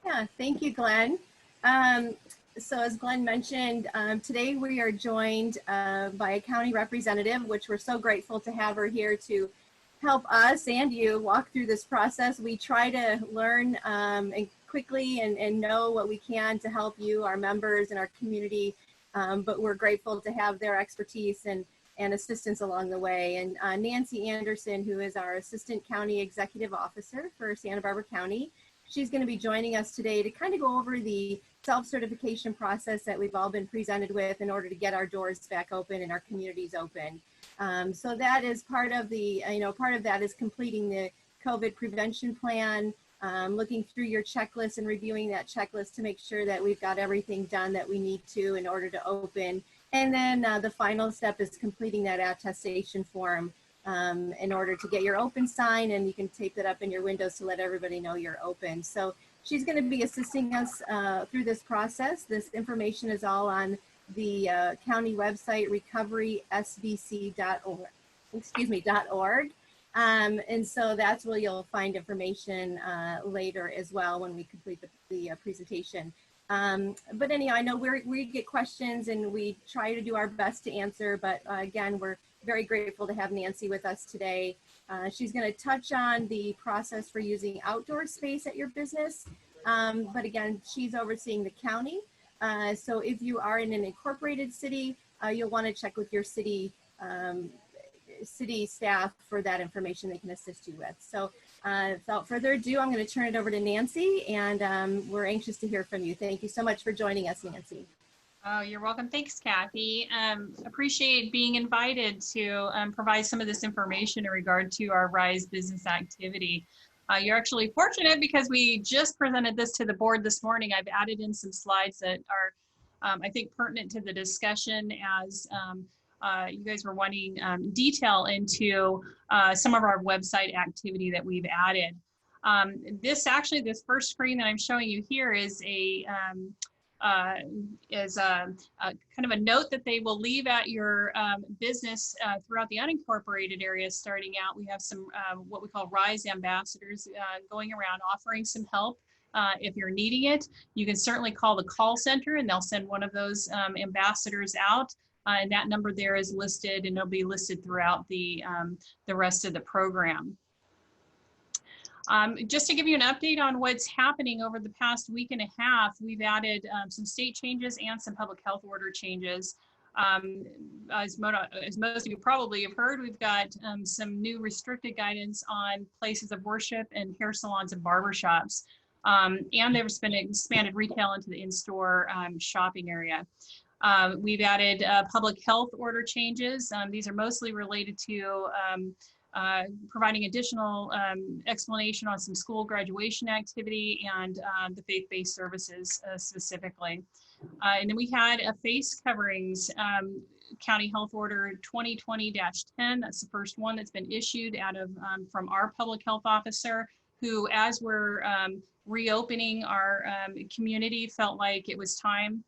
Yeah, thank you, Glenn. Um, so as Glenn mentioned, today we are joined by a county representative, which we're so grateful to have her here to help us and you walk through this process. We try to learn and quickly and know what we can to help you, our members and our community, but we're grateful to have their expertise and assistance along the way. And Nancy Anderson, who is our Assistant County Executive Officer for Santa Barbara County, she's going to be joining us today to kind of go over the self-certification process that we've all been presented with in order to get our doors back open and our communities open. So that is part of the, part of that is completing the COVID prevention plan, looking through your checklist and reviewing that checklist to make sure that we've got everything done that we need to in order to open. And then the final step is completing that attestation form in order to get your open sign, and you can tape that up in your windows to let everybody know you're open. So she's going to be assisting us through this process. This information is all on the county website, recoverysbc.org. And so that's where you'll find information later as well when we complete the presentation. But anyhow, I know we get questions and we try to do our best to answer, but again, we're very grateful to have Nancy with us today. She's going to touch on the process for using outdoor space at your business. But again, she's overseeing the county. So if you are in an incorporated city, you'll want to check with your city staff for that information they can assist you with. So without further ado, I'm going to turn it over to Nancy, and we're anxious to hear from you. Thank you so much for joining us, Nancy. Oh, you're welcome. Thanks, Kathy. Appreciate being invited to provide some of this information in regard to our RISE business activity. You're actually fortunate because we just presented this to the board this morning. I've added in some slides that are, I think, pertinent to the discussion as you guys were wanting detail into some of our website activity that we've added. This first screen that I'm showing you here is a kind of a note that they will leave at your business throughout the unincorporated areas. Starting out, we have some what we call RISE ambassadors going around offering some help. If you're needing it, you can certainly call the call center and they'll send one of those ambassadors out. And that number there is listed, and it'll be listed throughout the rest of the program. Just to give you an update on what's happening over the past week and a half, we've added some state changes and some public health order changes. As most of you probably have heard, we've got some new restricted guidance on places of worship and hair salons and barbershops. And there's been expanded retail into the in-store shopping area. We've added public health order changes. These are mostly related to providing additional explanation on some school graduation activity and the faith-based services specifically. And then we had a face coverings County Health Order 2020-10. That's the first one that's been issued out of from our public health officer, who, as we're reopening our community, felt like it was time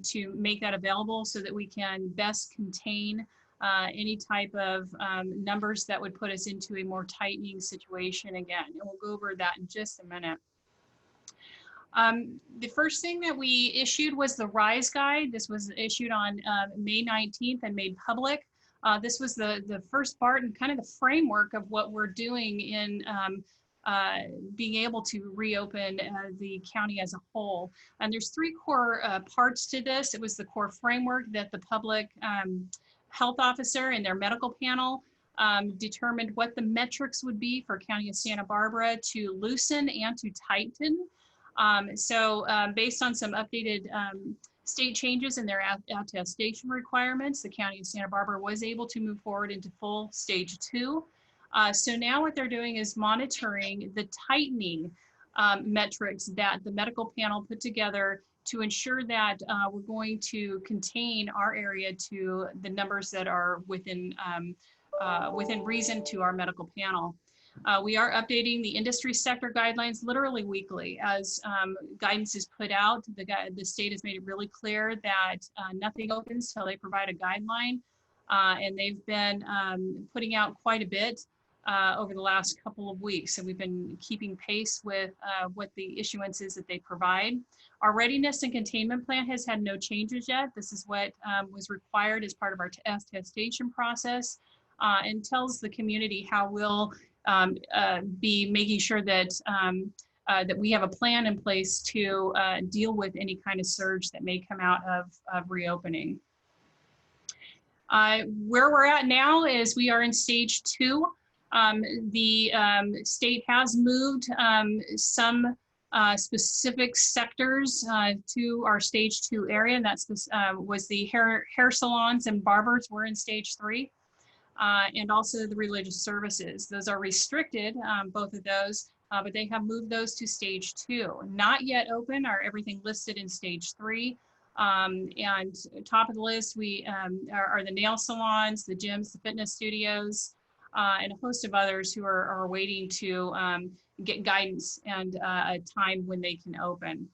to make that available so that we can best contain any type of numbers that would put us into a more tightening situation again. And we'll go over that in just a minute. The first thing that we issued was the RISE guide. This was issued on May 19th and made public. This was the first part and kind of the framework of what we're doing in being able to reopen the county as a whole. And there's three core parts to this. It was the core framework that the public health officer and their medical panel determined what the metrics would be for County of Santa Barbara to loosen and to tighten. So based on some updated state changes in their attestation requirements, the County of Santa Barbara was able to move forward into full stage 2. So now what they're doing is monitoring the tightening metrics that the medical panel put together to ensure that we're going to contain our area to the numbers that are within reason to our medical panel. We are updating the industry sector guidelines literally weekly as guidance is put out. The state has made it really clear that nothing opens till they provide a guideline, and they've been putting out quite a bit over the last couple of weeks. So we've been keeping pace with what the issuance is that they provide. Our readiness and containment plan has had no changes yet. This is what was required as part of our attestation process, and tells the community how we'll be making sure that that we have a plan in place to deal with any kind of surge that may come out of reopening. Where we're at now is we are in stage 2. The state has moved some specific sectors to our stage 2 area, and that's was the hair salons and barbers were in stage 3, and also the religious services. Those are restricted, both of those, but they have moved those to stage 2. Not yet open are everything listed in stage 3. And top of the list, we are the nail salons, the gyms, the fitness studios, and a host of others who are waiting to get guidance and a time when they can open.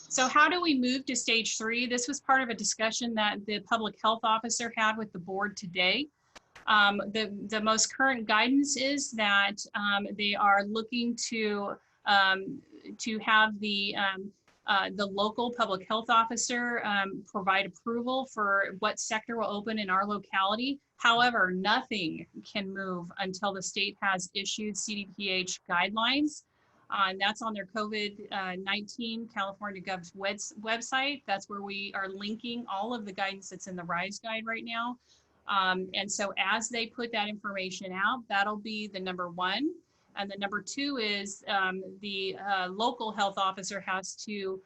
So how do we move to stage 3? This was part of a discussion that the public health officer had with the board today. The most current guidance is that they are looking to have the local public health officer provide approval for what sector will open in our locality. However, nothing can move until the state has issued CDPH guidelines. And that's on their COVID-19 California Gov's website. That's where we are linking all of the guidance that's in the RISE guide right now. And so as they put that information out, that'll be the number 1. And the number 2 is the local health officer has to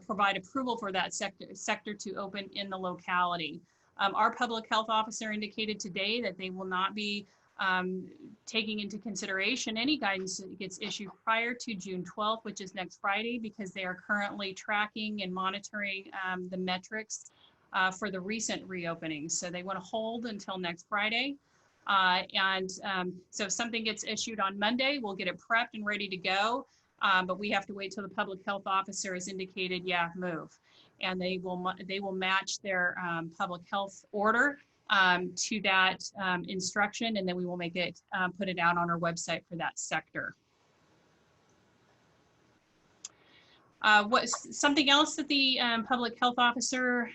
provide approval for that sector to open in the locality. Our public health officer indicated today that they will not be taking into consideration any guidance that gets issued prior to June 12th, which is next Friday, because they are currently tracking and monitoring the metrics for the recent reopenings. So they want to hold until next Friday. So if something gets issued on Monday, we'll get it prepped and ready to go. But we have to wait till the public health officer has indicated, yeah, move. And they will match their public health order to that instruction, and then we will make it, put it out on our website for that sector. Something else that the public health officer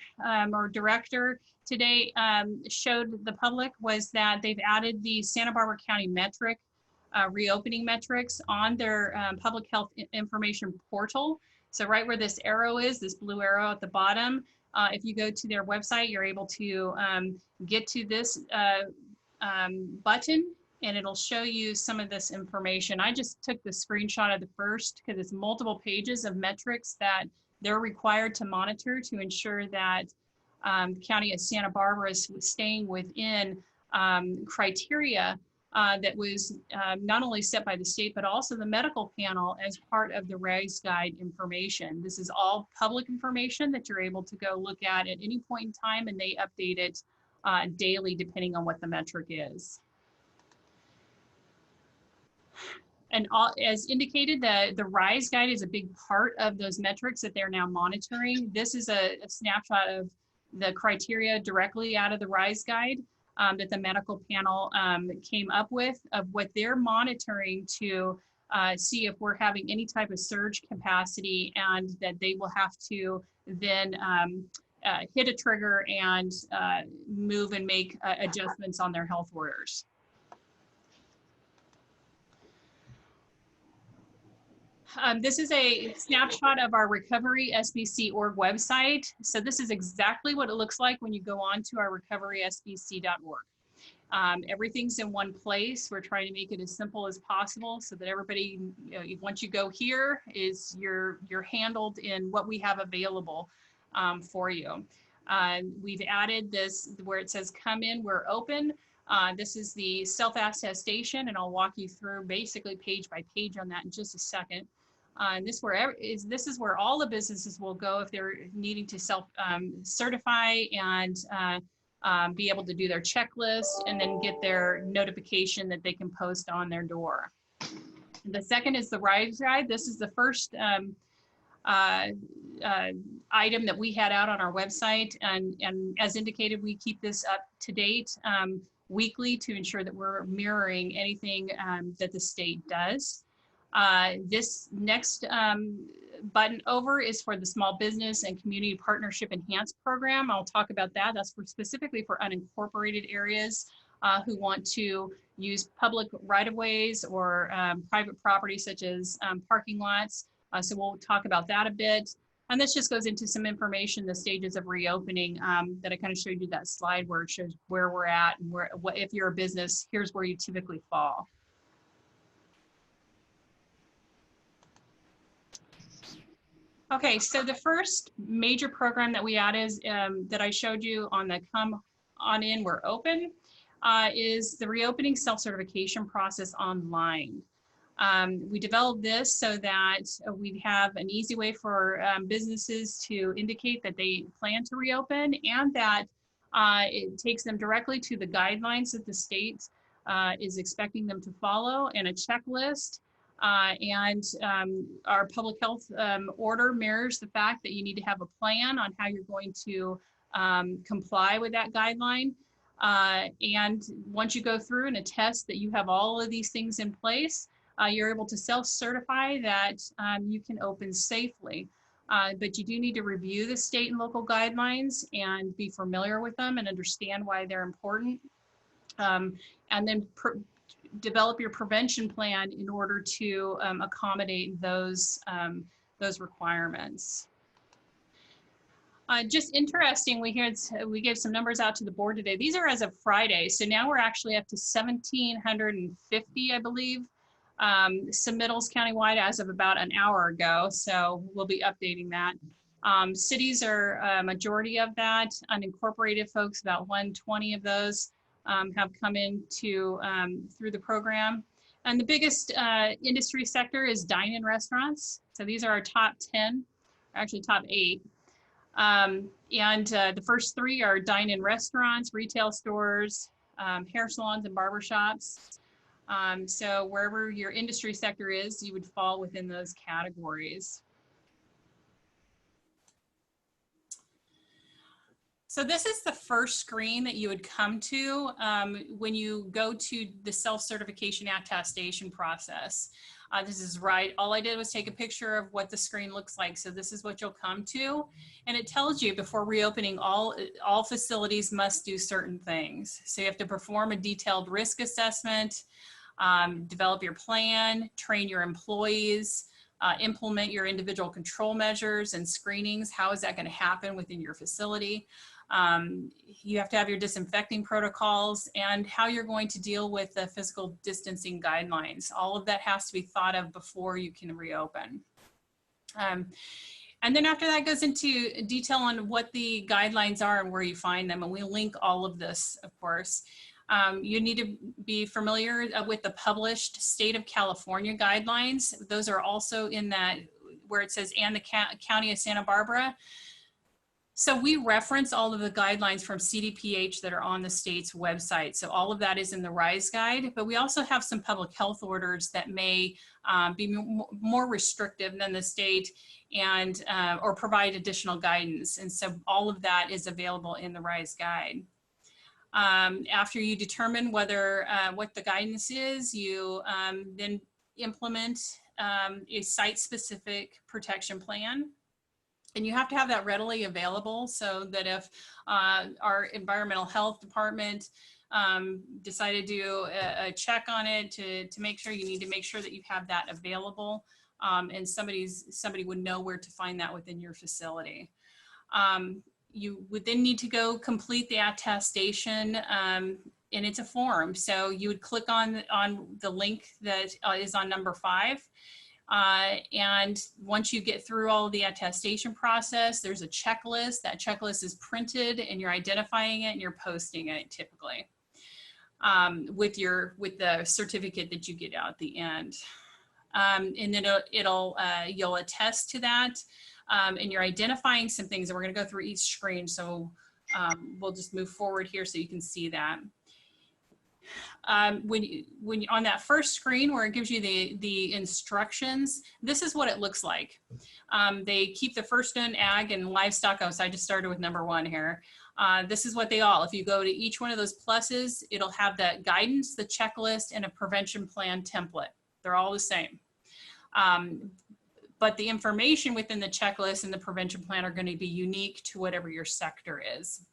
or director today showed the public was that they've added the Santa Barbara County metric, reopening metrics on their public health information portal. So right where this arrow is, this blue arrow at the bottom, if you go to their website, you're able to get to this button, and it'll show you some of this information. I just took the screenshot of the first because it's multiple pages of metrics that they're required to monitor to ensure that the County of Santa Barbara is staying within criteria that was not only set by the state, but also the medical panel as part of the RISE guide information. This is all public information that you're able to go look at any point in time, and they update it daily depending on what the metric is. And as indicated, the RISE guide is a big part of those metrics that they're now monitoring. This is a snapshot of the criteria directly out of the RISE guide that the medical panel came up with of what they're monitoring to see if we're having any type of surge capacity, and that they will have to then hit a trigger and move and make adjustments on their health orders. This is a snapshot of our recoverysbc.org website. So this is exactly what it looks like when you go on to our recoverysbc.org. Everything's in one place. We're trying to make it as simple as possible so that everybody, once you go here, you're handled in what we have available for you. We've added this where it says come in, we're open. This is the self-attestation, and I'll walk you through basically page by page on that in just a second. And this is where all the businesses will go if they're needing to self-certify and be able to do their checklist and then get their notification that they can post on their door. The second is the RISE guide. This is the first item that we had out on our website. And as indicated, we keep this up to date weekly to ensure that we're mirroring anything that the state does. This next button over is for the Small Business and Community Partnership Enhanced Program. I'll talk about that. That's specifically for unincorporated areas who want to use public right-of-ways or private property such as parking lots. So we'll talk about that a bit. And this just goes into some information, the stages of reopening that I kind of showed you that slide where it shows where we're at and what if you're a business, here's where you typically fall. Okay, so the first major program that we added that I showed you on the Come On In, We're Open is the reopening self-certification process online. We developed this so that we have an easy way for businesses to indicate that they plan to reopen, and that it takes them directly to the guidelines that the state is expecting them to follow, and a checklist. Our public health order mirrors the fact that you need to have a plan on how you're going to comply with that guideline. And once you go through and attest that you have all of these things in place, you're able to self-certify that you can open safely. But you do need to review the state and local guidelines and be familiar with them and understand why they're important. And then develop your prevention plan in order to accommodate those requirements. Just interesting, we gave some numbers out to the board today. These are as of Friday, so now we're actually up to 1,750, I believe, submittals countywide as of about an hour ago. So we'll be updating that. Cities are a majority of that. Unincorporated folks, about 120 of those have come in through the program. And the biggest industry sector is dine-in restaurants. So these are our top 10, actually top 8. The first 3 are dine-in restaurants, retail stores, hair salons and barbershops. So wherever your industry sector is, you would fall within those categories. So this is the first screen that you would come to when you go to the self-certification attestation process. This is right. All I did was take a picture of what the screen looks like. So this is what you'll come to. And it tells you before reopening, all facilities must do certain things. So you have to perform a detailed risk assessment, develop your plan, train your employees, implement your individual control measures and screenings. How is that going to happen within your facility? You have to have your disinfecting protocols and how you're going to deal with the physical distancing guidelines. All of that has to be thought of before you can reopen. And then after that goes into detail on what the guidelines are and where you find them. And we link all of this, of course. You need to be familiar with the published state of California guidelines. Those are also in that where it says, and the County of Santa Barbara. So we reference all of the guidelines from CDPH that are on the state's website. So all of that is in the RISE guide, but we also have some public health orders that may be more restrictive than the state and or provide additional guidance. And so all of that is available in the RISE guide. After you determine whether what the guidance is, you then implement a site-specific protection plan. And you have to have that readily available so that if our environmental health department decided to do a check on it to make sure, you need to make sure that you have that available and somebody would know where to find that within your facility. You would then need to go complete the attestation and it's a form. So you would click on the link that is on number 5. And once you get through all of the attestation process, there's a checklist. That checklist is printed and you're identifying it and you're posting it typically with the certificate that you get out at the end. And then you'll attest to that and you're identifying some things, and we're going to go through each screen. So we'll just move forward here so you can see that. When on that first screen where it gives you the instructions, this is what it looks like. They keep the first one ag and livestock. Oh, so I just started with number 1 here. This is what they all, if you go to each one of those pluses, it'll have that guidance, the checklist, and a prevention plan template. They're all the same. But the information within the checklist and the prevention plan are going to be unique to whatever your sector is.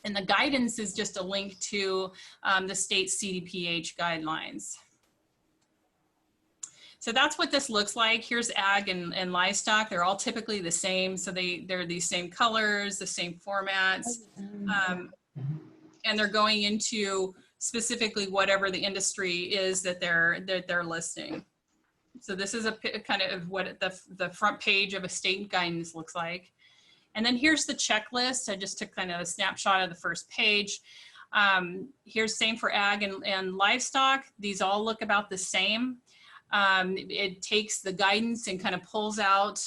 And the guidance is just a link to the state CDPH guidelines. So that's what this looks like. Here's ag and livestock. They're all typically the same. So they're these same colors, the same formats. And they're going into specifically whatever the industry is that they're listing. So this is a kind of what the front page of a state guidance looks like. And then here's the checklist. I just took kind of a snapshot of the first page. Here's same for ag and livestock. These all look about the same. It takes the guidance and kind of pulls out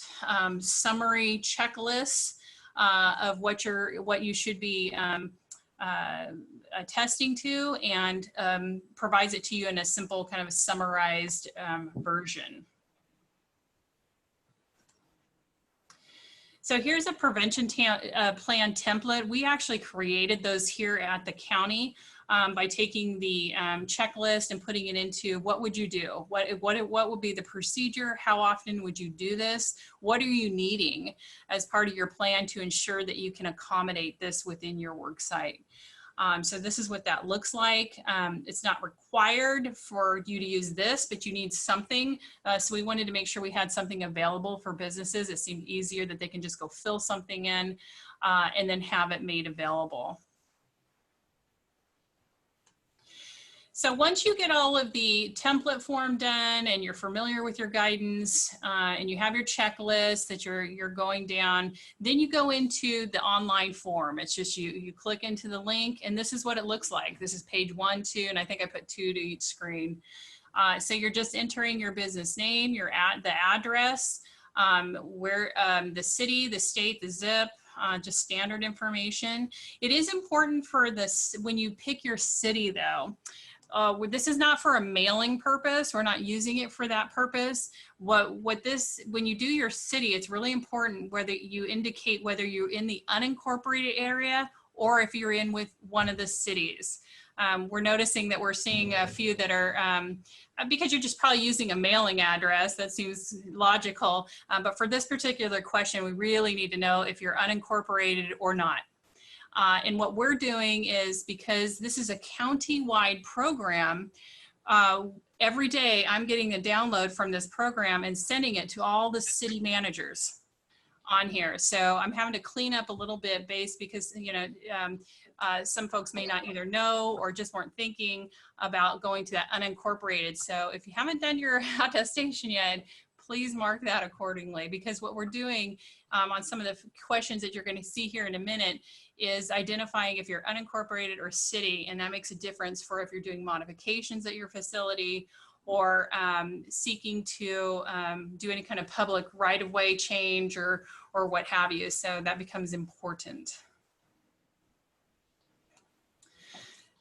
summary checklists of what you should be attesting to, and provides it to you in a simple kind of summarized version. So here's a prevention plan template. We actually created those here at the county by taking the checklist and putting it into what would you do? What would be the procedure? How often would you do this? What are you needing as part of your plan to ensure that you can accommodate this within your work site? So this is what that looks like. It's not required for you to use this, but you need something. So we wanted to make sure we had something available for businesses. It seemed easier that they can just go fill something in and then have it made available. So once you get all of the template form done and you're familiar with your guidance and you have your checklist that you're going down, then you go into the online form. It's just you click into the link, and this is what it looks like. This is page 1, 2, and I think I put 2 to each screen. So you're just entering your business name, the address, where the city, the state, the zip, just standard information. It is important for this when you pick your city though. This is not for a mailing purpose. We're not using it for that purpose. When you do your city, it's really important whether you indicate whether you're in the unincorporated area or if you're in with one of the cities. We're noticing that we're seeing a few that are, because you're just probably using a mailing address, that seems logical. But for this particular question, we really need to know if you're unincorporated or not. And what we're doing is, because this is a county-wide program, every day I'm getting a download from this program and sending it to all the city managers on here. So I'm having to clean up a little bit because, some folks may not either know or just weren't thinking about going to that unincorporated. So if you haven't done your attestation yet, please mark that accordingly, because what we're doing on some of the questions that you're going to see here in a minute is identifying if you're unincorporated or city, and that makes a difference for if you're doing modifications at your facility or seeking to do any kind of public right-of-way change or what have you. So that becomes important.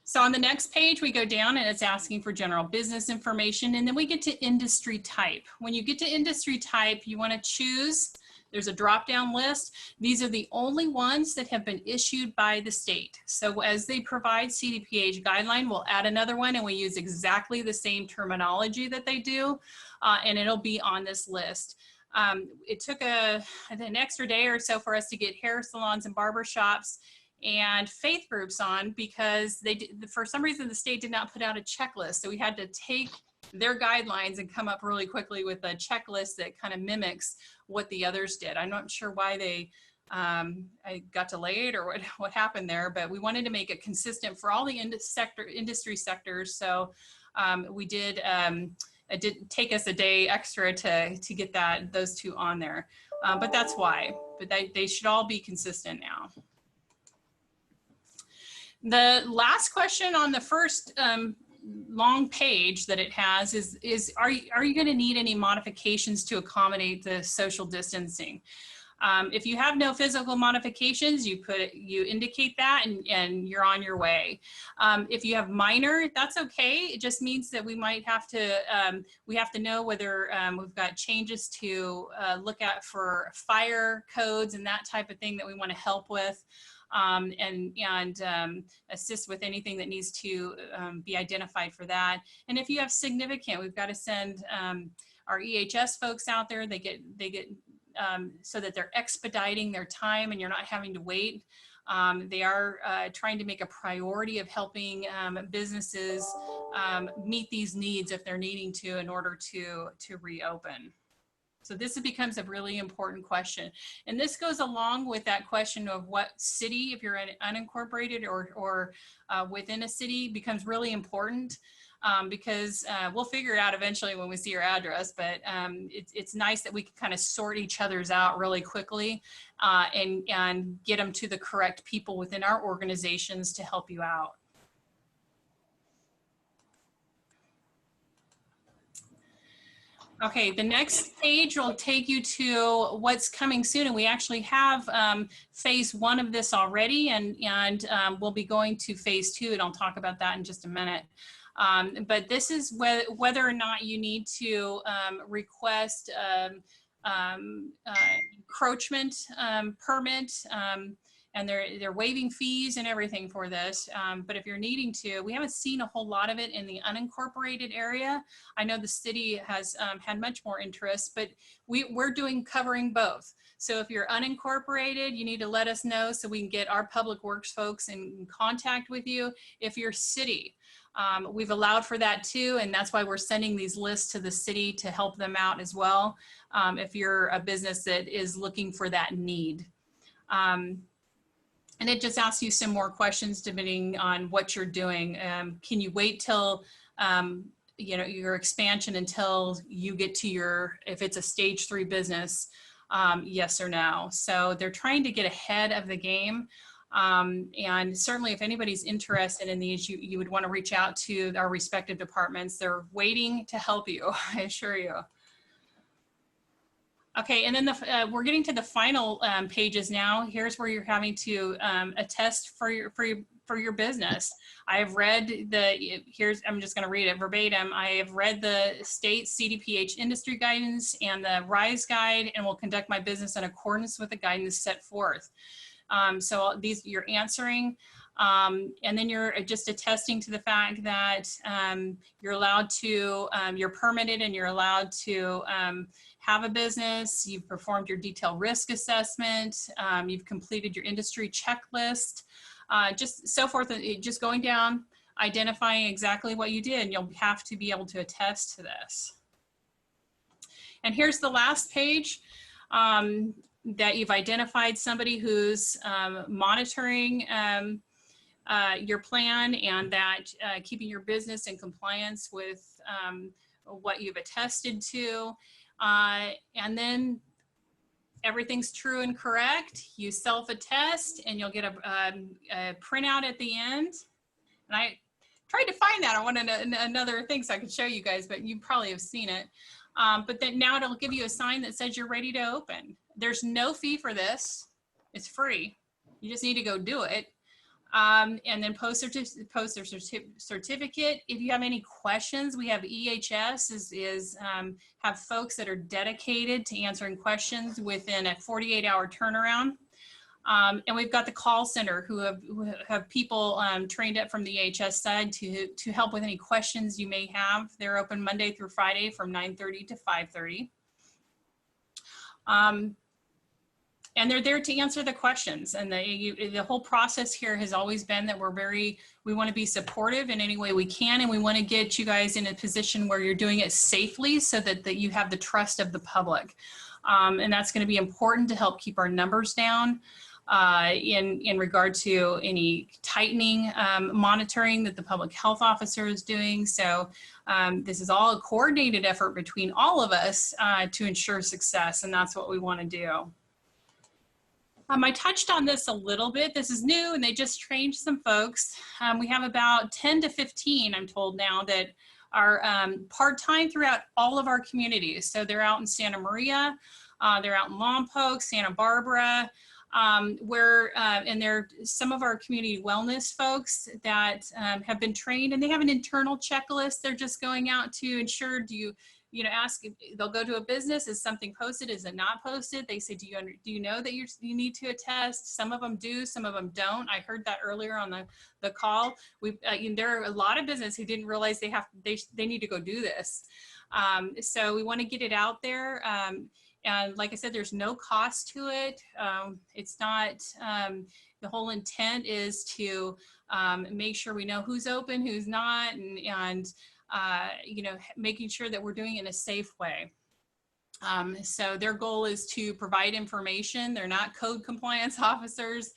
So on the next page, we go down and it's asking for general business information, and then we get to industry type. When you get to industry type, you want to choose. There's a drop-down list. These are the only ones that have been issued by the state. So as they provide CDPH guideline, we'll add another one, and we use exactly the same terminology that they do, and it'll be on this list. It took an extra day or so for us to get hair salons and barber shops and faith groups on, because for some reason the state did not put out a checklist. So we had to take their guidelines and come up really quickly with a checklist that kind of mimics what the others did. I'm not sure why I got delayed or what happened there, but we wanted to make it consistent for all the industry sectors. So we did, it did take us a day extra to get those two on there, but that's why. But they should all be consistent now. The last question on the first long page that it has is are you going to need any modifications to accommodate the social distancing? If you have no physical modifications, you indicate that and you're on your way. If you have minor, that's okay. It just means that we might have to, we have to know whether we've got changes to look at for fire codes and that type of thing that we want to help with. And assist with anything that needs to be identified for that. And if you have significant, we've got to send our EHS folks out there. They get so that they're expediting their time and you're not having to wait. They are trying to make a priority of helping businesses meet these needs if they're needing to in order to reopen. So this becomes a really important question. And this goes along with that question of what city, if you're an unincorporated or within a city, becomes really important. Because we'll figure it out eventually when we see your address, but it's nice that we can kind of sort each other's out really quickly and get them to the correct people within our organizations to help you out. Okay, the next page will take you to what's coming soon, and we actually have phase 1 of this already, and we'll be going to phase 2, and I'll talk about that in just a minute. But this is whether or not you need to request encroachment permit, and they're waiving fees and everything for this. But if you're needing to, we haven't seen a whole lot of it in the unincorporated area. I know the city has had much more interest, but we're covering both. So if you're unincorporated, you need to let us know so we can get our public works folks in contact with you. If you're city, we've allowed for that too, and that's why we're sending these lists to the city to help them out as well, if you're a business that is looking for that need. And it just asks you some more questions depending on what you're doing. Can you wait till you know, your expansion until you get to your, if it's a stage 3 business, yes or no? So they're trying to get ahead of the game. And certainly if anybody's interested in these, you would want to reach out to our respective departments. They're waiting to help you, I assure you. Okay, and then we're getting to the final pages now. Here's where you're having to attest for your business. I have read I'm just going to read it verbatim. I have read the state CDPH industry guidance and the RISE guide, and will conduct my business in accordance with the guidance set forth. So these you're answering, and then you're just attesting to the fact that you're allowed to, you're permitted and you're allowed to have a business. You've performed your detailed risk assessment. You've completed your industry checklist, just so forth. Just going down, identifying exactly what you did, and you'll have to be able to attest to this. And here's the last page. That you've identified somebody who's monitoring your plan, and that keeping your business in compliance with what you've attested to. And then everything's true and correct. You self-attest, and you'll get a printout at the end. And I tried to find that. I wanted another thing so I could show you guys, but you probably have seen it. But then now it'll give you a sign that says you're ready to open. There's no fee for this. It's free. You just need to go do it. And then post a certificate. If you have any questions, we have EHS have folks that are dedicated to answering questions within a 48-hour turnaround. And we've got the call center who have people trained up from the EHS side to help with any questions you may have. They're open Monday through Friday from 9:30 to 5:30. And they're there to answer the questions. And the whole process here has always been that we want to be supportive in any way we can, and we want to get you guys in a position where you're doing it safely so that you have the trust of the public. And that's going to be important to help keep our numbers down in regard to any tightening monitoring that the public health officer is doing. So this is all a coordinated effort between all of us to ensure success, and that's what we want to do. I touched on this a little bit. This is new, and they just trained some folks. We have about 10 to 15, I'm told now, that are part-time throughout all of our communities. So they're out in Santa Maria, They're out in Lompoc, Santa Barbara, and they're some of our community wellness folks that have been trained, and they have an internal checklist. They're just going out to ensure, ask if they'll go to a business, is something posted, is it not posted? They say, do you know that you need to attest? Some of them do, some of them don't. I heard that earlier on the call. There are a lot of businesses who didn't realize they need to go do this. So we want to get it out there. And like I said, there's no cost to it. It's not, the whole intent is to make sure we know who's open, who's not, and making sure that we're doing it in a safe way. So their goal is to provide information. They're not code compliance officers.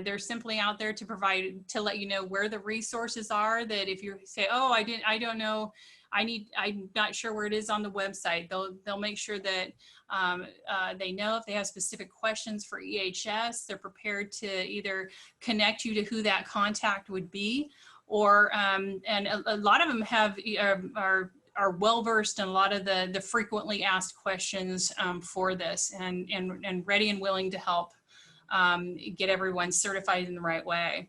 They're simply out there to let you know where the resources are, that if you say, oh, I don't know, I'm not sure where it is on the website. They'll make sure that they know if they have specific questions for EHS, they're prepared to either connect you to who that contact would be, or and a lot of them are well versed in a lot of the frequently asked questions for this, and ready and willing to help get everyone certified in the right way.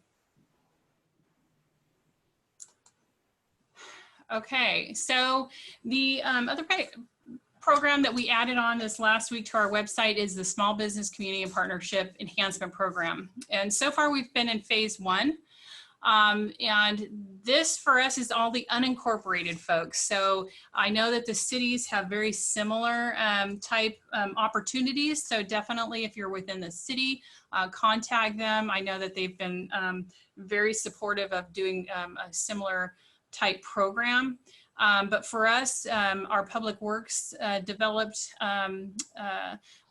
Okay, so the other program that we added on this last week to our website is the Small Business Community and Partnership Enhancement Program. And so far we've been in phase 1. And this for us is all the unincorporated folks. So I know that the cities have very similar type opportunities. So definitely if you're within the city, contact them. I know that they've been very supportive of doing a similar type program. But for us, our Public Works developed a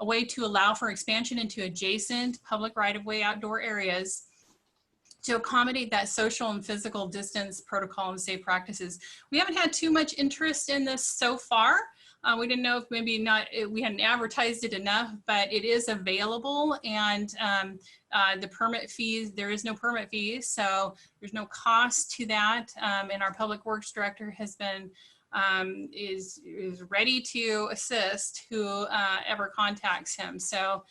way to allow for expansion into adjacent public right-of-way outdoor areas to accommodate that social and physical distance protocol and safe practices. We haven't had too much interest in this so far. We didn't know if maybe we hadn't advertised it enough, but it is available, and the permit fees, there is no permit fees, so there's no cost to that. And our Public Works Director has been, is ready to assist whoever contacts him. So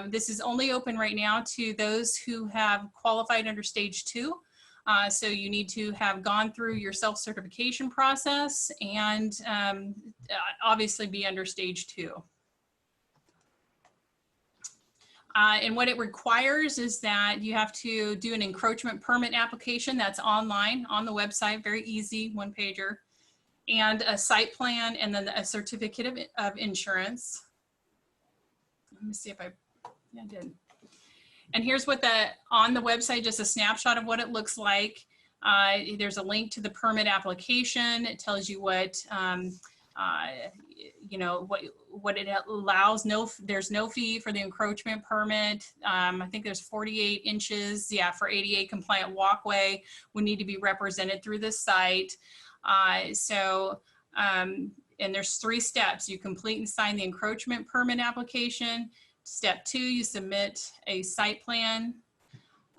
this is only open right now to those who have qualified under stage 2. So you need to have gone through your self-certification process and obviously be under stage 2. And what it requires is that you have to do an encroachment permit application that's online on the website, very easy, one-pager, and a site plan, and then a certificate of insurance. Let me see if I did. And here's what on the website, just a snapshot of what it looks like. There's a link to the permit application. It tells you what, what it allows. There's no fee for the encroachment permit. I think there's 48 inches, for ADA compliant walkway would need to be represented through the site. And there's 3 steps. You complete and sign the encroachment permit application. Step 2, you submit a site plan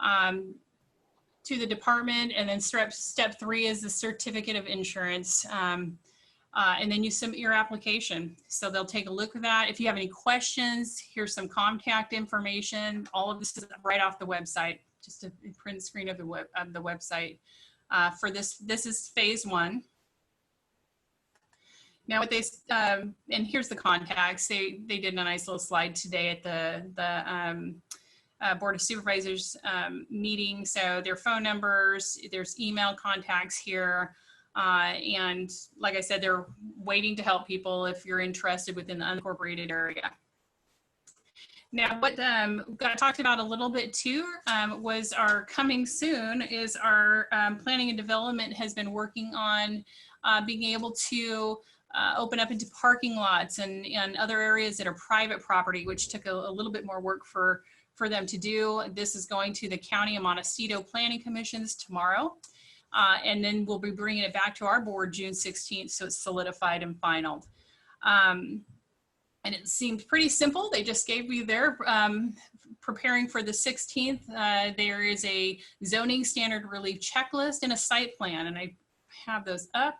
to the department, and then step 3 is the certificate of insurance. And then you submit your application. So they'll take a look at that. If you have any questions, here's some contact information. All of this is right off the website, just a print screen of the website. For this is phase 1. Now what and here's the contacts. They did a nice little slide today at the Board of Supervisors meeting. So their phone numbers, there's email contacts here. And like I said, they're waiting to help people if you're interested within the unincorporated area. Now, what got talked about a little bit too was our coming soon is our planning and development has been working on being able to open up into parking lots and other areas that are private property, which took a little bit more work for them to do. This is going to the County of Montecito Planning Commissions tomorrow. And then we'll be bringing it back to our board June 16th, so it's solidified and finalized. And it seemed pretty simple. They just gave me their preparing for the 16th. There is a zoning standard relief checklist and a site plan, and I have those up.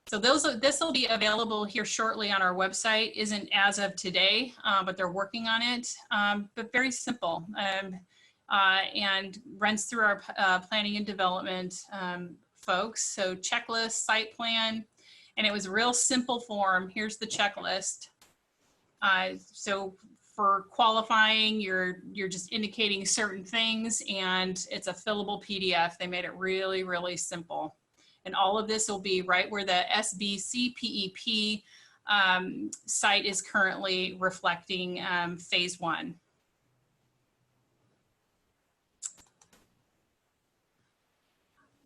So this will be available here shortly on our website. Isn't as of today, but they're working on it. But very simple, and runs through our planning and development folks. So checklist, site plan, and it was a real simple form. Here's the checklist. So for qualifying, you're just indicating certain things, and it's a fillable PDF. They made it really, really simple. And all of this will be right where the SBCPEP site is currently reflecting phase 1.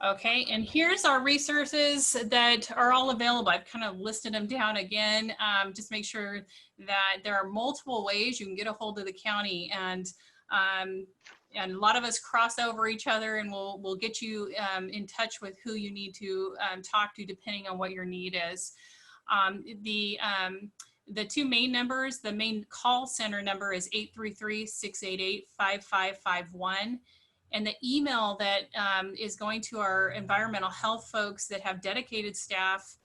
Okay, and here's our resources that are all available. I've kind of listed them down again. Just make sure that there are multiple ways you can get a hold of the county, and a lot of us cross over each other, and we'll get you in touch with who you need to talk to depending on what your need is. The two main numbers, the main call center number is 833-688-5551. And the email that is going to our environmental health folks that have dedicated staff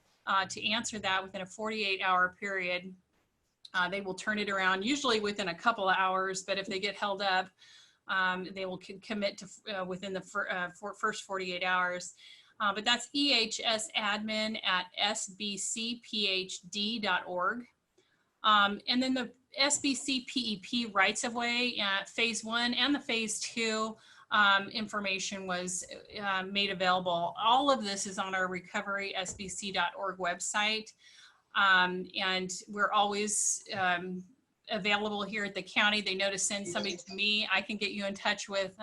to answer that within a 48-hour period. They will turn it around usually within a couple of hours, but if they get held up, they will commit to within the first 48 hours. But that's ehsadmin@sbcphd.org. And then the SBCPEP rights of way, phase 1 and the phase 2 information was made available. All of this is on our recoverysbc.org website. And we're always available here at the county. They know to send somebody to me. I can get you in touch with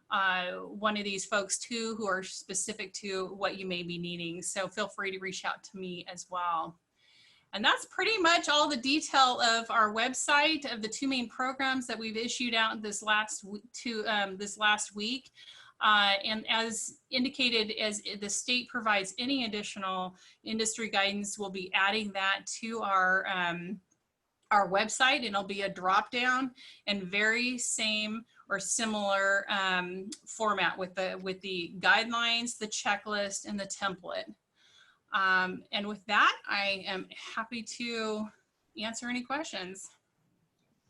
one of these folks too, who are specific to what you may be needing. So feel free to reach out to me as well. And that's pretty much all the detail of our website, of the two main programs that we've issued out this last week. And as indicated, as the state provides any additional industry guidance, we'll be adding that to our website, and it'll be a drop down and very same or similar format with the guidelines, the checklist, and the template. And with that, I am happy to answer any questions.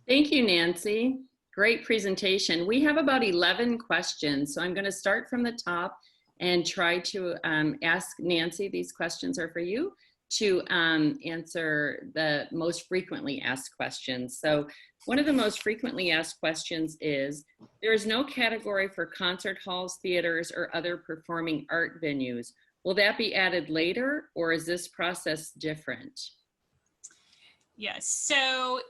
Thank you, Nancy. Great presentation. We have about 11 questions, so I'm going to start from the top and try to ask Nancy. These questions are for you to answer the most frequently asked questions. So one of the most frequently asked questions is, there is no category for concert halls, theaters, or other performing art venues. Will that be added later, or is this process different? Yes, so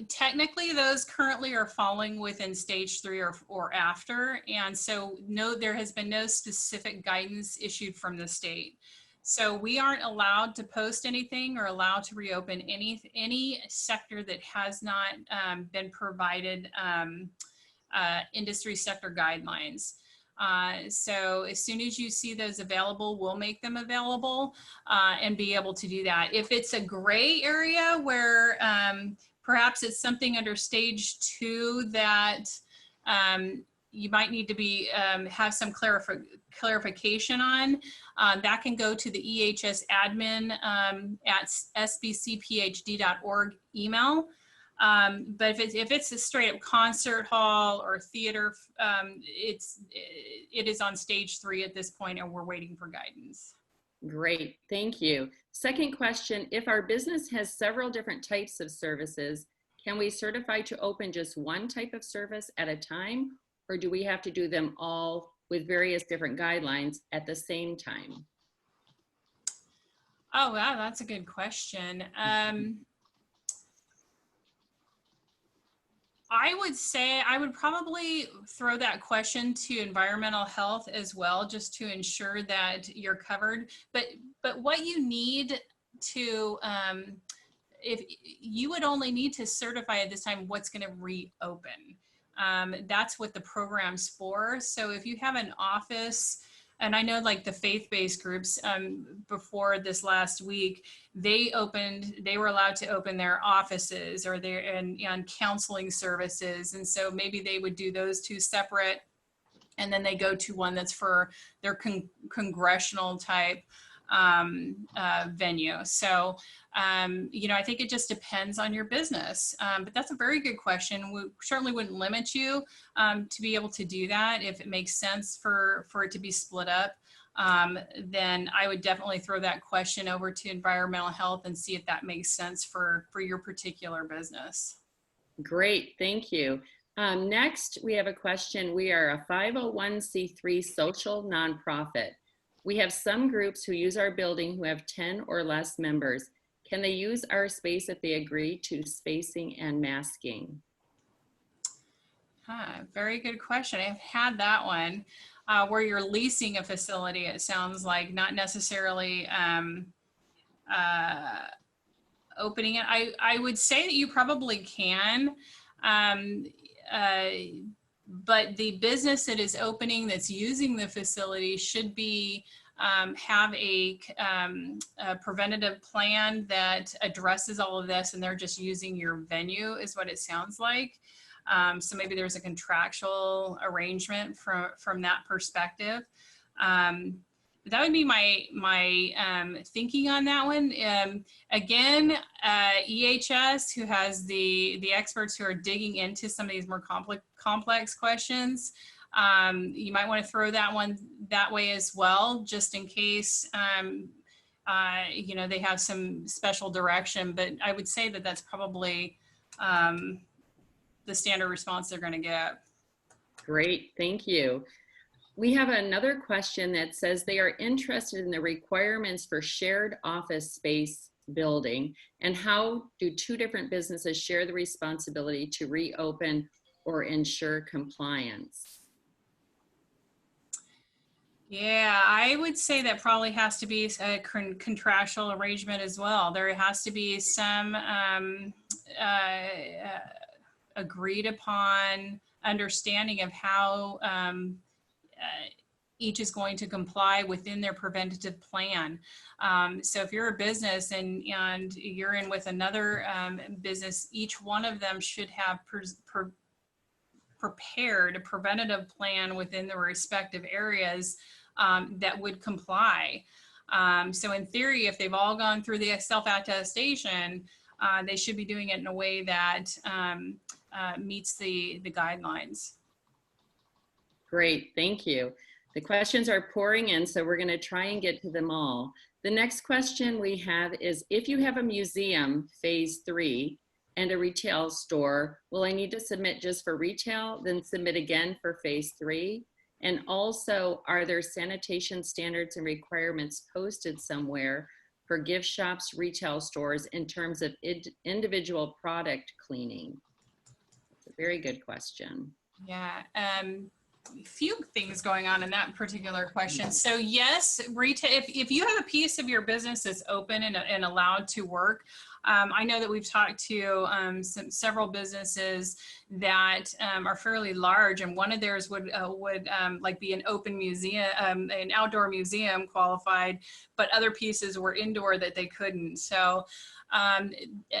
technically those currently are falling within stage 3 or after. And so no, there has been no specific guidance issued from the state. So we aren't allowed to post anything or allowed to reopen any sector that has not been provided industry sector guidelines. So as soon as you see those available, we'll make them available and be able to do that. If it's a gray area where perhaps it's something under stage 2 that you might need to be have some clarification on, that can go to the ehsadmin at sbcphd.org email. But if it's a straight up concert hall or theater, it is on stage 3 at this point, and we're waiting for guidance. Great, thank you. Second question, if our business has several different types of services, can we certify to open just one type of service at a time, or do we have to do them all with various different guidelines at the same time? Oh, wow, that's a good question. I would say I would probably throw that question to environmental health as well, just to ensure that you're covered. But what you need to, if you would only need to certify at this time what's going to reopen. That's what the program's for. So if you have an office, and I know like the faith-based groups before this last week, they were allowed to open their offices or and counseling services. And so maybe they would do those two separate, and then they go to one that's for their congressional type venue. So, I think it just depends on your business. But that's a very good question. We certainly wouldn't limit you to be able to do that. If it makes sense for it to be split up, then I would definitely throw that question over to environmental health and see if that makes sense for your particular business. Great, thank you. Next, we have a question. We are a 501c3 social nonprofit. We have some groups who use our building who have 10 or less members. Can they use our space if they agree to spacing and masking? Very good question. I've had that one where you're leasing a facility, it sounds like, not necessarily opening it. I would say that you probably can, but the business that is opening that's using the facility should be have a preventative plan that addresses all of this, and they're just using your venue is what it sounds like. So maybe there's a contractual arrangement from that perspective. That would be my thinking on that one. Again, EHS, who has the experts who are digging into some of these more complex questions, you might want to throw that one that way as well, just in case they have some special direction. But I would say that that's probably the standard response they're going to get. Great, thank you. We have another question that says they are interested in the requirements for shared office space building, and how do two different businesses share the responsibility to reopen or ensure compliance? Yeah, I would say that probably has to be a contractual arrangement as well. There has to be some agreed upon understanding of how each is going to comply within their preventative plan. So if you're a business and you're in with another business, each one of them should have prepared a preventative plan within the respective areas that would comply. So in theory, if they've all gone through the self-attestation, they should be doing it in a way that meets the guidelines. Great, thank you. The questions are pouring in, so we're going to try and get to them all. The next question we have is, if you have a museum, phase 3, and a retail store, will I need to submit just for retail, then submit again for phase 3? And also, are there sanitation standards and requirements posted somewhere for gift shops, retail stores in terms of individual product cleaning? It's a very good question. Yeah. Few things going on in that particular question. So yes, retail, if you have a piece of your business that's open and allowed to work, I know that we've talked to several businesses that are fairly large, and one of theirs would like be an open museum, an outdoor museum qualified, but other pieces were indoor that they couldn't. So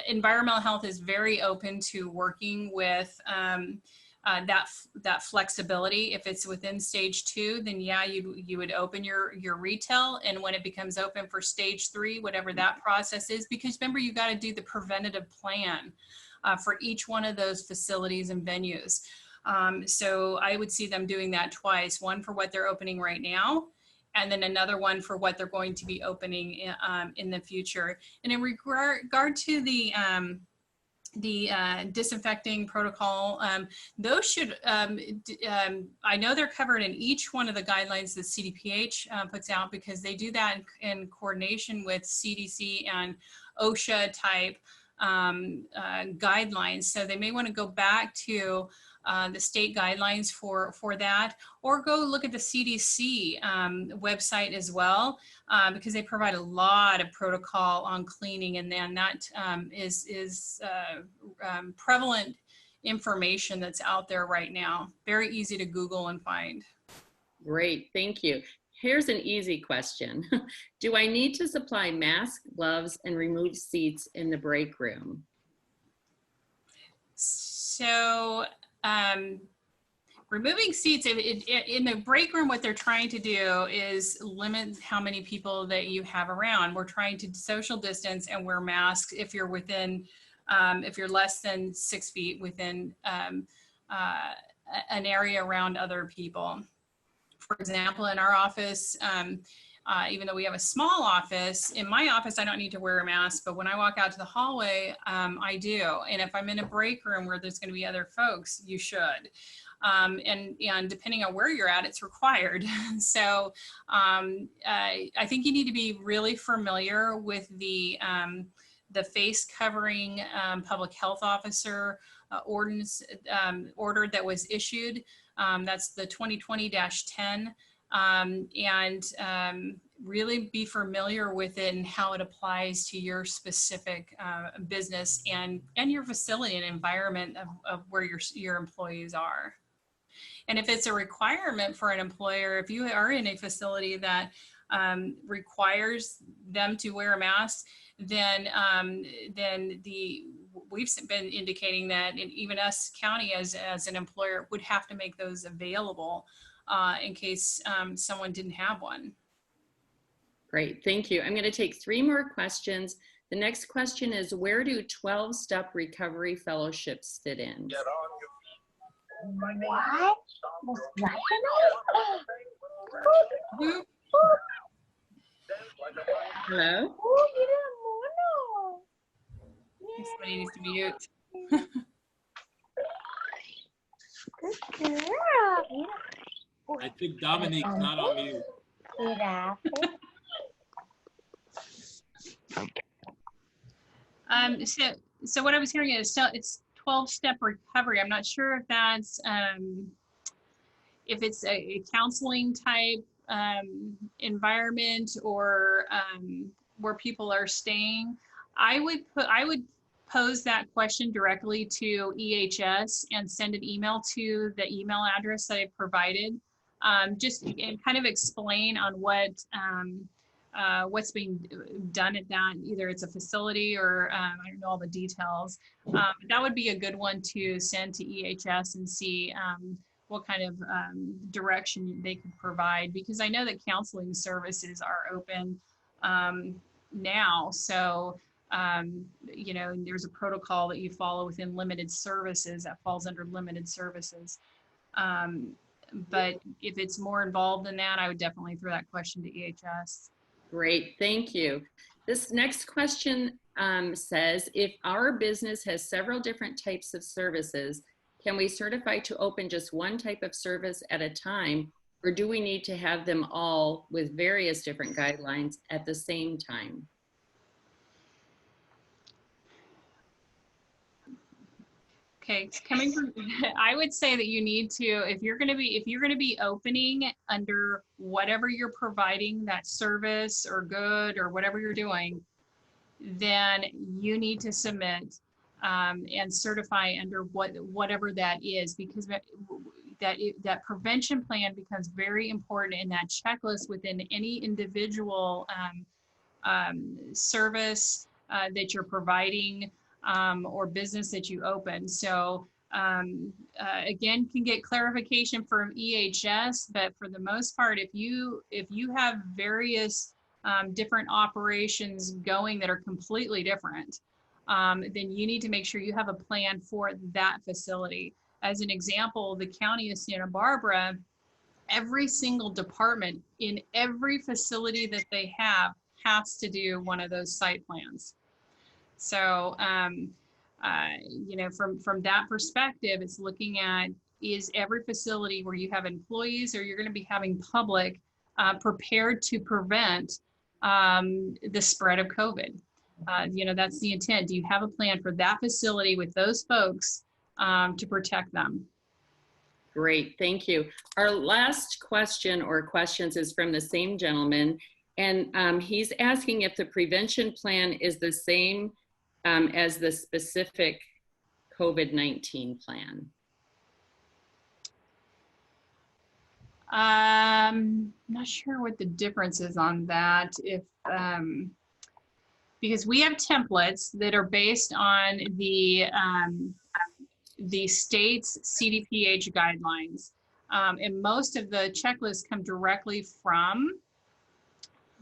environmental health is very open to working with that flexibility. If it's within stage 2, then yeah, you would open your retail, and when it becomes open for stage 3, whatever that process is, because remember, you got to do the preventative plan for each one of those facilities and venues. So I would see them doing that twice, one for what they're opening right now, and then another one for what they're going to be opening in the future. And in regard to the disinfecting protocol, those should, I know they're covered in each one of the guidelines that CDPH puts out, because they do that in coordination with CDC and OSHA type guidelines. So they may want to go back to the state guidelines for that, or go look at the CDC website as well, because they provide a lot of protocol on cleaning, and then that is prevalent information that's out there right now. Very easy to Google and find. Great, thank you. Here's an easy question. Do I need to supply masks, gloves, and remove seats in the break room? So removing seats in the break room, what they're trying to do is limit how many people that you have around. We're trying to social distance and wear masks if you're within, if you're less than 6 feet within an area around other people. For example, in our office, even though we have a small office, in my office, I don't need to wear a mask, but when I walk out to the hallway, I do. And if I'm in a break room where there's gonna be other folks, you should. And depending on where you're at, it's required. So I think you need to be really familiar with the face covering public health officer ordinance order that was issued. That's the 2020-10. Really be familiar with it and how it applies to your specific business and your facility and environment of where your employees are. And if it's a requirement for an employer, if you are in a facility that requires them to wear a mask, then we've been indicating that even us county as an employer would have to make those available in case someone didn't have one. Great, thank you. I'm going to take 3 more questions. The next question is, where do 12-step recovery fellowships fit in? What? Hello? Somebody needs to mute. Good girl. I think Dominique's not on mute. So what I was hearing is it's 12-step recovery. I'm not sure if that's if it's a counseling type environment or where people are staying. I would pose that question directly to EHS and send an email to the email address that I provided. Just and kind of explain on what's being done at that. Either it's a facility or I don't know all the details. That would be a good one to send to EHS and see what kind of direction they could provide, because I know that counseling services are open now. So, you know, there's a protocol that you follow within limited services that falls under limited services. But if it's more involved than that, I would definitely throw that question to EHS. Great, thank you. This next question says, if our business has several different types of services, can we certify to open just one type of service at a time, or do we need to have them all with various different guidelines at the same time? Okay, coming from, I would say that you need to, if you're going to be opening under whatever you're providing, that service or good or whatever you're doing, then you need to submit and certify under whatever that is, because that prevention plan becomes very important in that checklist within any individual service that you're providing. Or business that you open. So again, can get clarification from EHS, but for the most part, if you have various different operations going that are completely different, then you need to make sure you have a plan for that facility. As an example, the County of Santa Barbara, every single department in every facility that they have has to do one of those site plans. So, you know, from that perspective, it's looking at, is every facility where you have employees or you're going to be having public prepared to prevent the spread of COVID? You know, that's the intent. Do you have a plan for that facility with those folks to protect them? Great, thank you. Our last question or questions is from the same gentleman, and he's asking if the prevention plan is the same as the specific COVID-19 plan. Not sure what the difference is on that. If because we have templates that are based on the state's CDPH guidelines, And most of the checklists come directly from,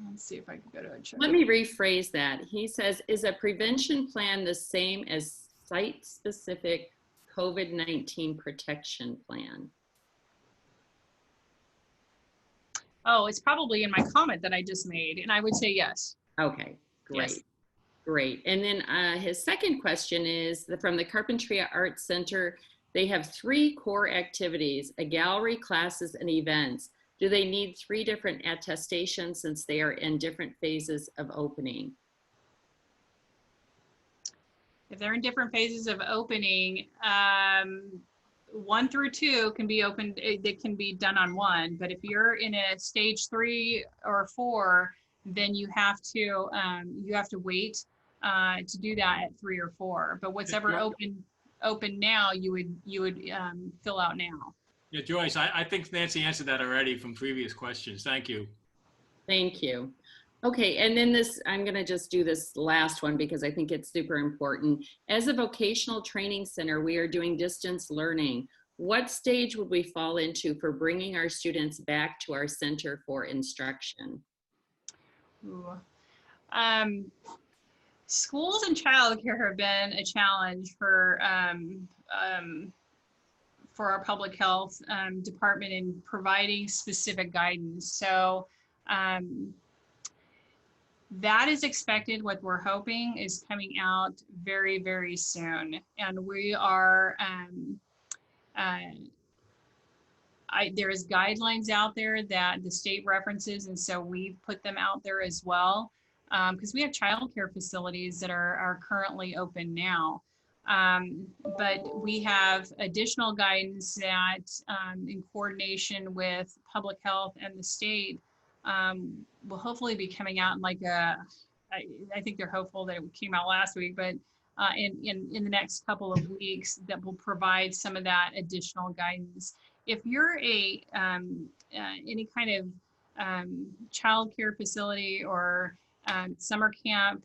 let's see if I can go to a checklist. Let me rephrase that. He says, is a prevention plan the same as site-specific COVID-19 protection plan? Oh, it's probably in my comment that I just made, and I would say yes. Okay, great. Yes. Great. And then his second question is from the Carpinteria Arts Center. They have 3 core activities: a gallery, classes, and events. Do they need 3 different attestations since they are in different phases of opening? If they're in different phases of opening, 1 through 2 can be opened, they can be done on one, but if you're in a stage 3 or 4, then you have to wait to do that at 3 or 4. But what's ever open now, you would fill out now. Yeah, Joyce, I think Nancy answered that already from previous questions. Thank you. Thank you. Okay, and then this, I'm gonna just do this last one because I think it's super important. As a vocational training center, we are doing distance learning. What stage would we fall into for bringing our students back to our center for instruction? Ooh. Schools and childcare have been a challenge for our public health department in providing specific guidance. So that is expected. What we're hoping is coming out very, very soon. And we are, there's guidelines out there that the state references, and so we put them out there as well, because we have childcare facilities that are currently open now. But we have additional guidance that in coordination with public health and the state will hopefully be coming out in like I think they're hopeful that it came out last week, but in the next couple of weeks that will provide some of that additional guidance. If you're any kind of childcare facility or summer camp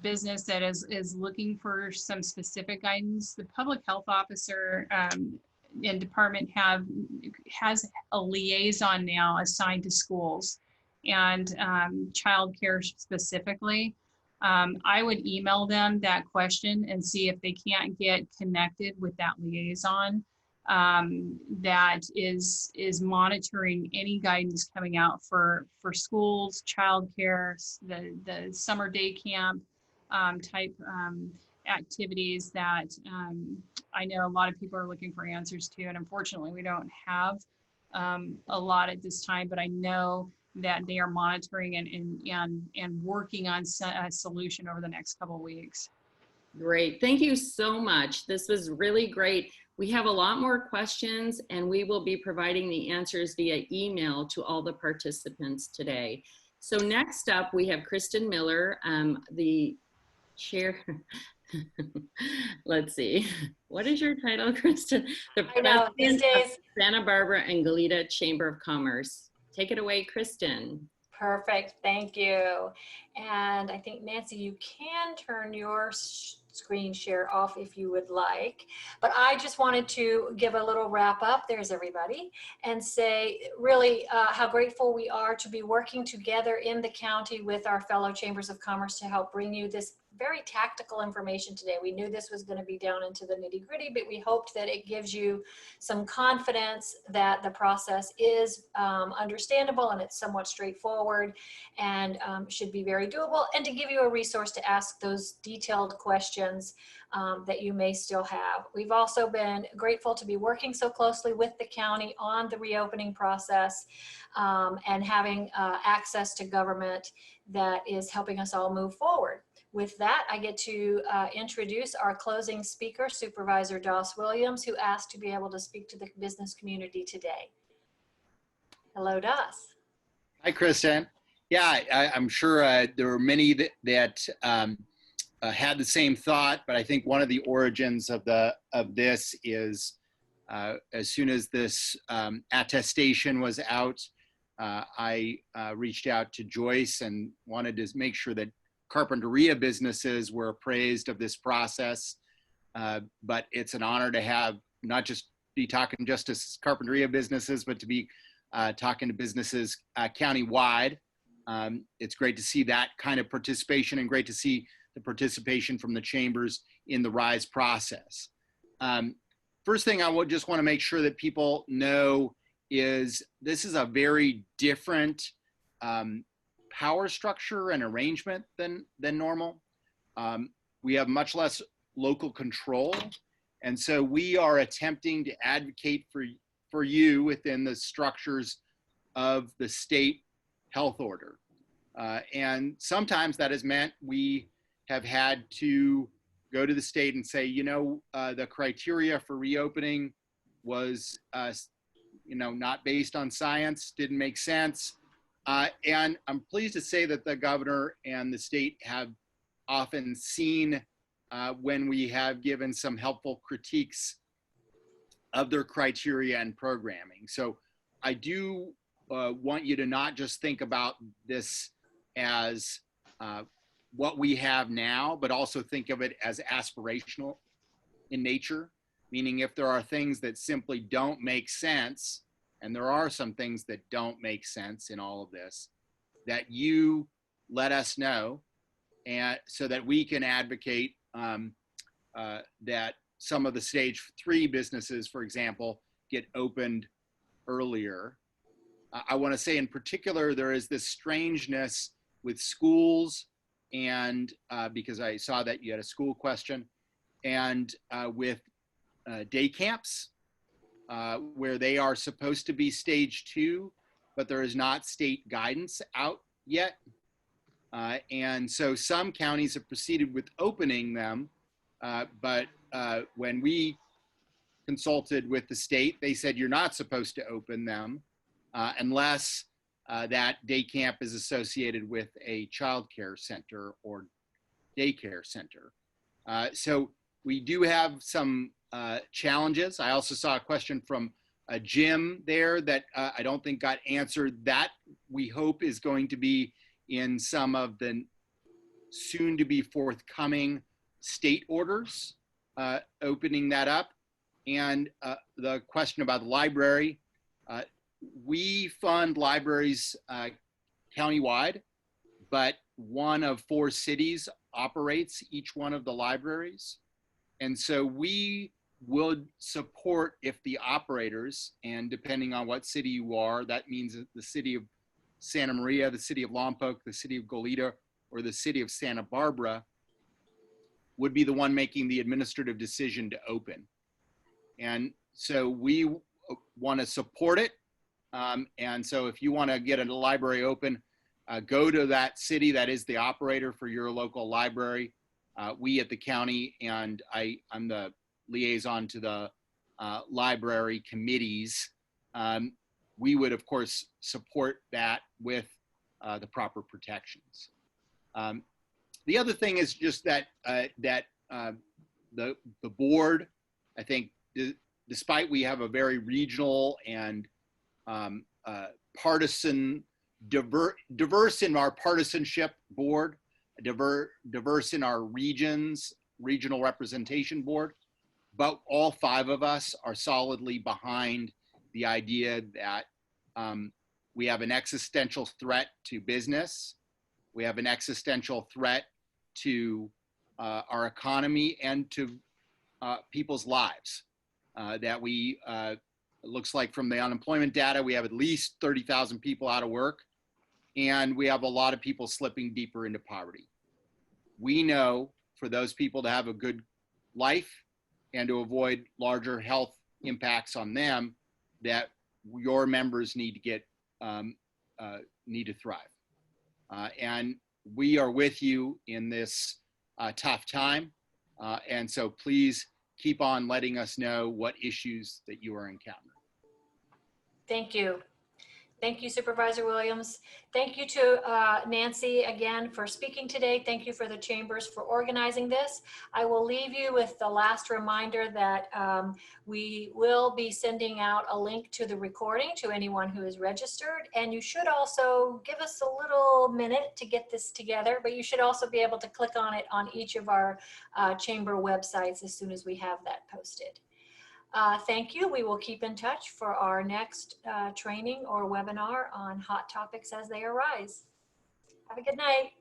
business that is looking for some specific guidance, the public health officer and department has a liaison now assigned to schools and childcare specifically. I would email them that question and see if they can't get connected with that liaison that is monitoring any guidance coming out for schools, childcare, the summer day camp type activities that I know a lot of people are looking for answers to, and unfortunately we don't have a lot at this time, but I know that they are monitoring and working on a solution over the next couple of weeks. Great, thank you so much. This was really great. We have a lot more questions and we will be providing the answers via email to all the participants today. So next up we have Kristen Miller, the chair. Let's see, what is your title, Kristen? The I know, these president days. of Santa Barbara and Goleta Chamber of Commerce. Take it away, Kristen. Perfect, thank you. And I think Nancy, you can turn your screen share off if you would like. But I just wanted to give a little wrap up, there's everybody, and say really how grateful we are to be working together in the county with our fellow chambers of commerce to help bring you this very tactical information today. We knew this was going to be down into the nitty gritty, but we hoped that it gives you some confidence that the process is understandable and it's somewhat straightforward and should be very doable, and to give you a resource to ask those detailed questions that you may still have. We've also been grateful to be working so closely with the county on the reopening process and having access to government that is helping us all move forward. With that, I get to introduce our closing speaker, Supervisor Doss Williams, who asked to be able to speak to the business community today. Hello, Doss. Hi, Kristen. Yeah, I'm sure there were many that had the same thought, but I think one of the origins of this is as soon as this attestation was out, I reached out to Joyce and wanted to make sure that Carpinteria businesses were appraised of this process, but it's an honor to have not just be talking just to Carpinteria businesses, but to be talking to businesses county-wide. It's great to see that kind of participation and great to see the participation from the chambers in the RISE process. First thing I would just want to make sure that people know is this is a very different power structure and arrangement than normal. We have much less local control. And so we are attempting to advocate for you within the structures of the state health order. And sometimes that has meant we have had to go to the state and say, you know, the criteria for reopening was, you know, not based on science, didn't make sense. And I'm pleased to say that the governor and the state have often seen when we have given some helpful critiques of their criteria and programming. So I do want you to not just think about this as what we have now, but also think of it as aspirational in nature, meaning if there are things that simply don't make sense, and there are some things that don't make sense in all of this, that you let us know, and so that we can advocate that some of the stage 3 businesses, for example, get opened earlier. I want to say in particular, there is this strangeness with schools, and because I saw that you had a school question, and with day camps, where they are supposed to be stage 2, but there is not state guidance out yet. And so some counties have proceeded with opening them, but when we consulted with the state, they said you're not supposed to open them unless that day camp is associated with a child care center or daycare center. So we do have some challenges. I also saw a question from Jim there that I don't think got answered. That we hope is going to be in some of the soon to be forthcoming state orders, opening that up. And the question about the library, we fund libraries countywide, but 1 of 4 cities operates each one of the libraries. And so we would support if the operators, and depending on what city you are, that means the city of Santa Maria, the city of Lompoc, the city of Goleta, or the city of Santa Barbara, would be the one making the administrative decision to open. And so we want to support it. And so if you want to get a library open, go to that city that is the operator for your local library. We at the county, and I'm the liaison to the library committees, we would of course support that with the proper protections. The other thing is just that the board, I think, despite we have a very regional and partisan, diverse in our partisanship board, diverse in our regional representation board, but all 5 of us are solidly behind the idea that we have an existential threat to business. We have an existential threat to our economy and to people's lives. That we, it looks like from the unemployment data, we have at least 30,000 people out of work, and we have a lot of people slipping deeper into poverty. We know for those people to have a good life and to avoid larger health impacts on them, that your members need to get, need to thrive. And we are with you in this tough time. And so please keep on letting us know what issues that you are encountering. Thank you. Thank you, Supervisor Williams. Thank you to Nancy again for speaking today. Thank you for the chambers for organizing this. I will leave you with the last reminder that we will be sending out a link to the recording to anyone who is registered. And you should also give us a little minute to get this together, but you should also be able to click on it on each of our chamber websites as soon as we have that posted. Thank you. We will keep in touch for our next training or webinar on hot topics as they arise. Have a good night.